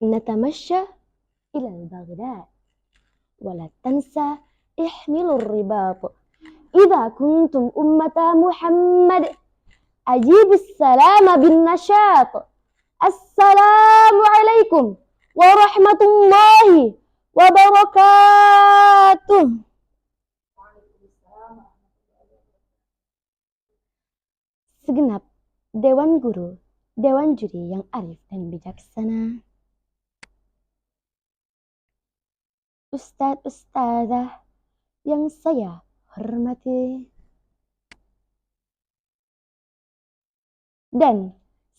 نتمشى إلى البغداد ولا تنسى احملوا الرباط إذا كنتم أمة محمد أجيبوا السلام بالنشاط السلام عليكم ورحمة الله وبركاته. Segenap Dewan Guru, Dewan Juri yang arif dan bijaksana, Ustadz-ustadzah yang saya hormati, dan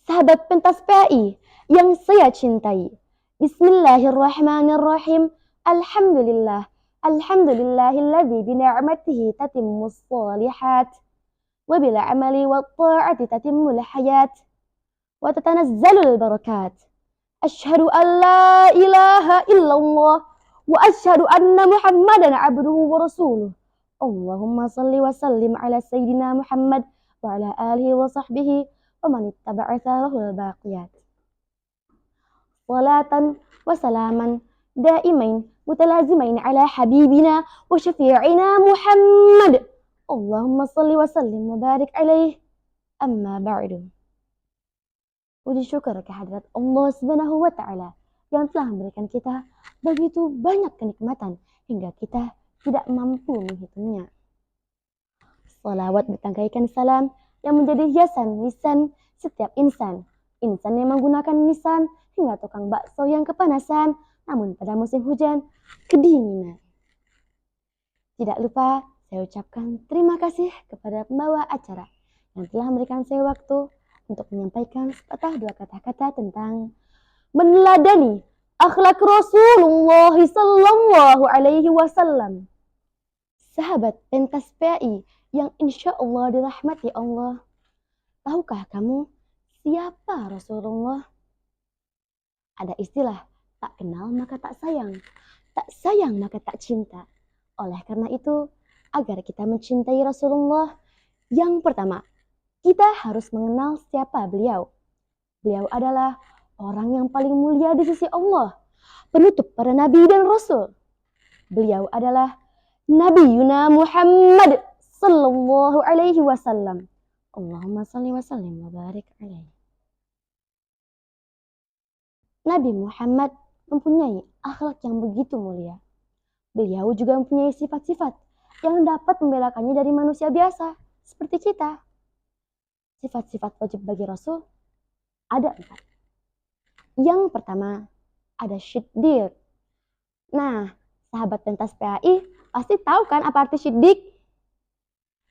sahabat pentas PAI yang saya cintai. Bismillahirrahmanirrahim. Alhamdulillahilladzi bini'matihi tatimmus shalihat wa bil amali wat ta'ati tatimmul hayat wa tatanazzalul barakat. Asyhadu an la ilaha illallah wa asyhadu anna Muhammadan abduhu wa rasuluh. Allahumma salli wa sallim ala sayyidina Muhammad wa ala alihi wa sahbihi wa man ittaba'a tharahul baqiyat. Salatan wa salaman daimain mutalazimain ala habibina wa syafi'ina Muhammad. Allahumma salli wa sallim wa barik alaih. Amma ba'du. Puji syukur kehadirat Allah Subhanahu wa Ta'ala yang telah memberikan kita begitu banyak kenikmatan hingga kita tidak mampu menghitungnya. Salawat bertangkaikan salam yang menjadi hiasan lisan setiap insan. Insan yang menggunakan lisan hingga tukang bakso yang kepanasan, namun pada musim hujan kedinginan. Tidak lupa saya ucapkan terima kasih kepada pembawa acara yang telah memberikan saya waktu untuk menyampaikan sepatah dua kata-kata tentang meneladani akhlak Rasulullah sallallahu alaihi wasallam. Sahabat pentas PAI yang insya Allah dirahmati Allah, tahukah kamu siapa Rasulullah? Ada istilah tak kenal maka tak sayang maka tak cinta. Oleh karena itu, agar kita mencintai Rasulullah, yang pertama, kita harus mengenal siapa beliau. Beliau adalah orang yang paling mulia di sisi Allah, penutup para nabi dan rasul. Beliau adalah Nabi Yuna Muhammad sallallahu alaihi wasallam. Allahumma salli wa sallim wa barik alaihi. Nabi Muhammad mempunyai akhlak yang begitu mulia. Beliau juga mempunyai sifat-sifat yang dapat membedakannya dari manusia biasa seperti kita. Sifat-sifat wajib bagi Rasul ada 4. Yang pertama, ada syiddiq. Nah, sahabat pentas PAI pasti tahu kan apa arti syiddiq?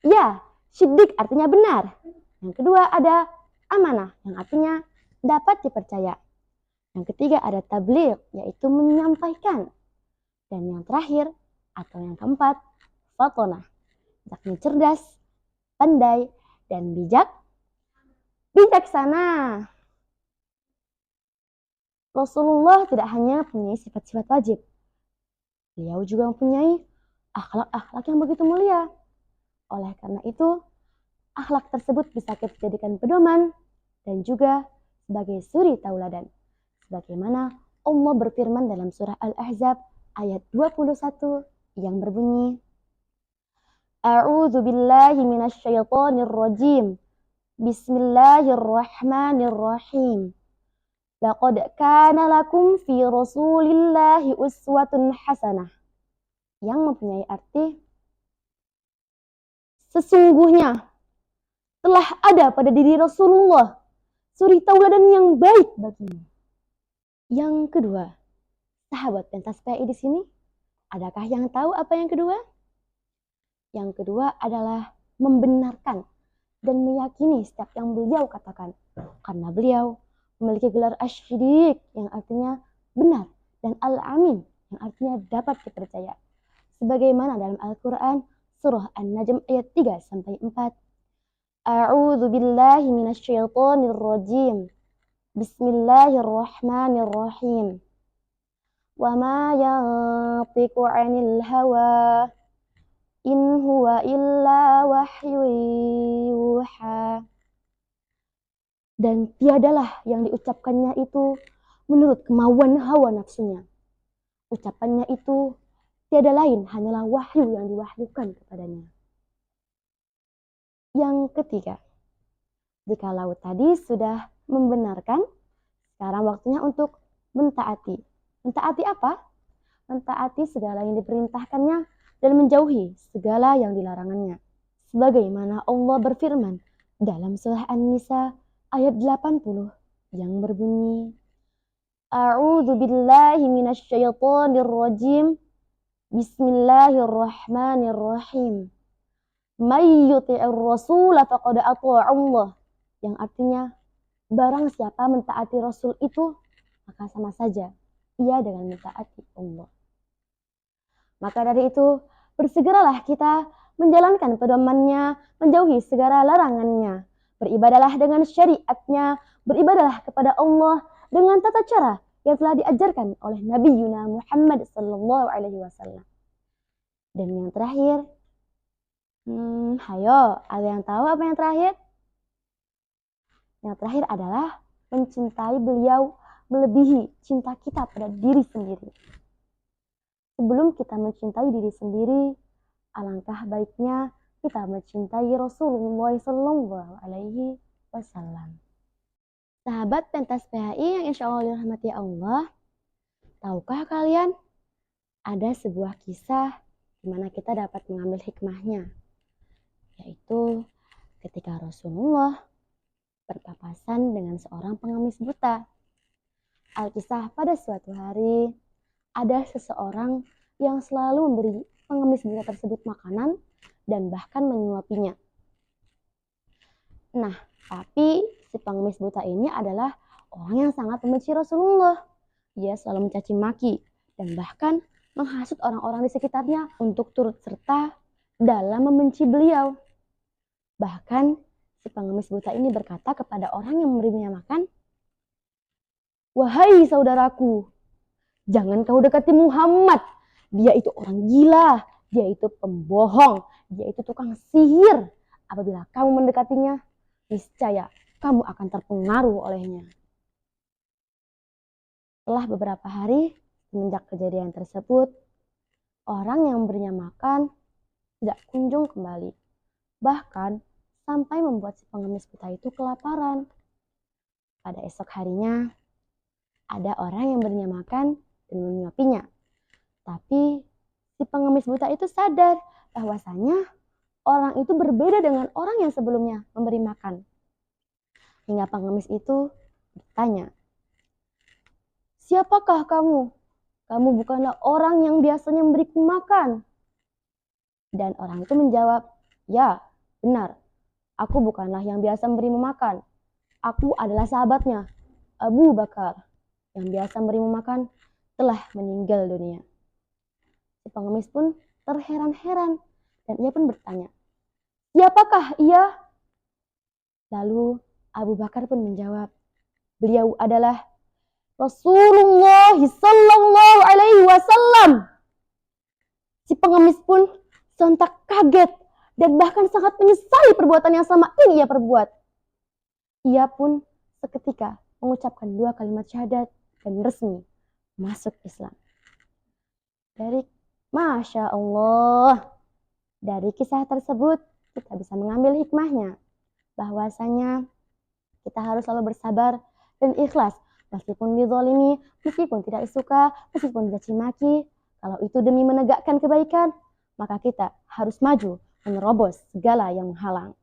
Ya, syiddiq artinya benar. Yang kedua ada amanah, yang artinya dapat dipercaya. Yang ketiga ada tabligh, yaitu menyampaikan. Dan yang terakhir atau yang keempat, fatonah, yakni cerdas, pandai, dan bijaksana. Rasulullah tidak hanya mempunyai sifat-sifat wajib, beliau juga mempunyai akhlak-akhlak yang begitu mulia. Oleh karena itu, akhlak tersebut bisa kita jadikan pedoman dan juga sebagai suri tauladan. Sebagaimana Allah berfirman dalam surah Al-Ahzab ayat 21 yang berbunyi, A'udzu billahi minasyaitonir rajim. Bismillahirrahmanirrahim. Laqad kana lakum fi Rasulillahi uswatun hasanah. Yang mempunyai arti sesungguhnya telah ada pada diri Rasulullah suri tauladan yang baik bagimu. Yang kedua, sahabat pentas PAI di sini, adakah yang tahu apa yang kedua? Yang kedua adalah membenarkan dan meyakini setiap yang beliau katakan. Karena beliau memiliki gelar Asy-Syiddiq yang artinya benar dan Al-Amin yang artinya dapat dipercaya. Sebagaimana dalam Al-Quran surah An-Najm ayat 3-4. A'udzu billahi minasyaitonir rajim. Bismillahirrahmanirrahim. Wa ma yantiqu 'anil hawa in huwa illa wahyu yuha. Dan tiadalah yang diucapkannya itu menurut kemauan hawa nafsunya. Ucapannya itu tiada lain hanyalah wahyu yang diwahyukan kepadanya. Yang ketiga, jikalau tadi sudah membenarkan, sekarang waktunya untuk mentaati. Mentaati apa? Mentaati segala yang diperintahkannya dan menjauhi segala yang dilarangannya. Sebagaimana Allah berfirman dalam surah An-Nisa ayat 80 yang berbunyi, A'udzu billahi minasyaitonir rajim. Bismillahirrahmanirrahim. May yuti'ir rasul faqad ata'a Allah. Yang artinya, barang siapa mentaati Rasul itu, maka sama saja ia dengan mentaati Allah. Maka dari itu, bersegeralah kita menjalankan pedomannya, menjauhi segala larangannya. Beribadalah dengan syariatnya, beribadalah kepada Allah dengan tata cara yang telah diajarkan oleh Nabi Yuna Muhammad sallallahu alaihi wasallam. Dan yang terakhir, hayo, ada yang tahu apa yang terakhir? Yang terakhir adalah mencintai beliau melebihi cinta kita pada diri sendiri. Sebelum kita mencintai diri sendiri, alangkah baiknya kita mencintai Rasulullah sallallahu alaihi wasallam. Sahabat pentas PHI yang insya Allah dirahmati Allah, tahukah kalian ada sebuah kisah di mana kita dapat mengambil hikmahnya, yaitu ketika Rasulullah berpapasan dengan seorang pengemis buta. Alkisah pada suatu hari ada seseorang yang selalu memberi pengemis buta tersebut makanan dan bahkan menyuapinya. Nah, tapi si pengemis buta ini adalah orang yang sangat membenci Rasulullah. Dia selalu mencaci maki dan bahkan menghasut orang-orang di sekitarnya untuk turut serta dalam membenci beliau. Bahkan si pengemis buta ini berkata kepada orang yang memberinya makan, "Wahai saudaraku, jangan kau dekati Muhammad. Dia itu orang gila, dia itu pembohong, dia itu tukang sihir. Apabila kamu mendekatinya, niscaya kamu akan terpengaruh olehnya." Setelah beberapa hari semenjak kejadian tersebut, orang yang memberinya makan tidak kunjung kembali. Bahkan sampai membuat si pengemis buta itu kelaparan. Pada esok harinya, ada orang yang berinya makan dan menyuapinya. Tapi si pengemis buta itu sadar bahwasanya orang itu berbeda dengan orang yang sebelumnya memberi makan. Hingga pengemis itu bertanya, "Siapakah kamu? Kamu bukanlah orang yang biasanya memberiku makan." Dan orang itu menjawab, "Ya, benar. Aku bukanlah yang biasa memberimu makan. Aku adalah sahabatnya, Abu Bakar, yang biasa memberimu makan, telah meninggal dunia." Si pengemis pun terheran-heran dan ia pun bertanya, "Siapakah ia?" Lalu Abu Bakar pun menjawab, "Beliau adalah Rasulullah sallallahu alaihi wasallam." Si pengemis pun sontak kaget dan bahkan sangat menyesali perbuatan yang sama ini ia perbuat. Ia pun seketika mengucapkan 2 kalimat syahadat dan resmi masuk Islam. Masya Allah, dari kisah tersebut kita bisa mengambil hikmahnya bahwasanya kita harus selalu bersabar dan ikhlas meskipun dizalimi, meskipun tidak suka, meskipun dicaci maki. Kalau itu demi menegakkan kebaikan, maka kita harus maju menerobos segala yang menghalang.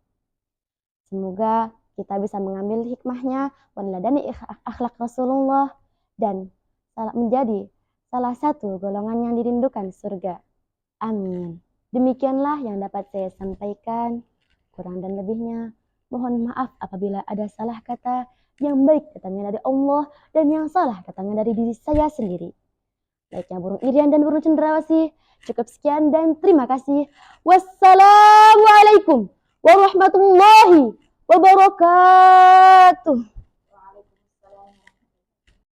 Semoga kita bisa mengambil hikmahnya, meneladani akhlak Rasulullah, dan menjadi salah satu golongan yang dirindukan surga. Amin. Demikianlah yang dapat saya sampaikan. Kurang dan lebihnya, mohon maaf apabila ada salah kata. Yang baik datangnya dari Allah dan yang salah datangnya dari diri saya sendiri. Baiknya burung irian dan burung cendrawasih. Cukup sekian dan terima kasih. Wassalamualaikum warahmatullahi wabarakatuh.